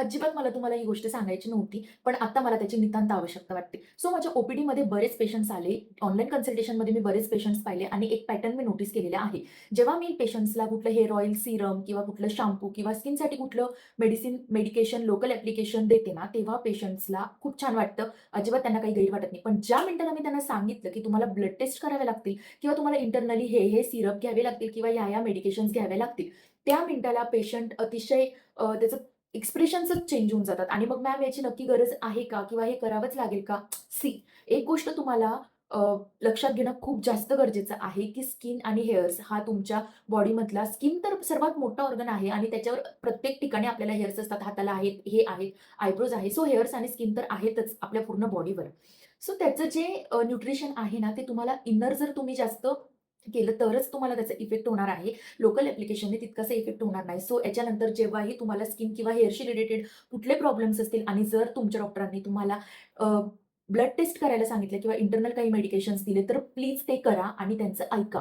अजिबात मला तुम्हाला ही गोष्ट सांगायची नव्हती, पण आता मला त्याची नितांत आवश्यकता वाटते. सो माझ्या ओ-पी-डीमध्ये बरेच पेशंट्स आले. ऑनलाईन कन्सल्टेशनमध्ये मी बरेच पेशंट्स पाहिले आणि एक पॅटर्न मी नोटीस केलेला आहे. जेव्हा मी पेशंट्सला कुठलं हेअर ऑइल, सीरम किंवा कुठलं शॅम्पू किंवा स्किनसाठी कुठलं मेडिकेशन, लोकल ॲप्लिकेशन देते ना, तेव्हा पेशंट्सला खूप छान वाटतं. अजिबात त्यांना काही गैर वाटत नाही. पण ज्या मिनिटाला मी त्यांना सांगितलं, की तुम्हाला ब्लड टेस्ट कराव्या लागतील किंवा तुम्हाला इंटरनली हे सिरप घ्यावे लागतील किंवा या मेडिकेशन्स घ्याव्या लागतील, त्या मिनिटाला पेशंट अतिशय त्याचं एक्सप्रेशन्सच चेंज होऊन जातात आणि मग मॅम याची नक्की गरज आहे का? किंवा हे करावंच लागेल का? सी एक गोष्ट तुम्हाला अ, लक्षात घेणं खूप जास्त गरजेचं आहे, की स्किन आणि हेअर्स हा तुमच्या बॉडीमधला स्किन तर सर्वात मोठा ऑर्गन आहे आणि त्याच्यावर प्रत्येक ठिकाणी आपल्याला हेअर्स असतात. हाताला आहेत, हे आहेत, आयब्रोज आहे. सो हेअर्स आणि स्किन तर आहेतच आपल्या पूर्ण बॉडीवर. सो त्याचं जे न्यूट्रिशन आहे ना, ते तुम्हाला इनर जर तुम्ही जास्त केलं तरच तुम्हाला त्याचा इफेक्ट होणार आहे. लोकल ॲप्लिकेशनने तितकासा इफेक्ट होणार नाही. सो याच्यानंतर जेव्हाही तुम्हाला स्किन किंवा हेअरशी रिलेटेड कुठले प्रॉब्लेम्स असतील आणि जर तुमच्या डॉक्टरांनी तुम्हाला ब्लड टेस्ट करायला सांगितलं किंवा इंटरनल काही मेडिकेशन्स दिले, तर प्लीज ते करा आणि त्यांचं ऐका.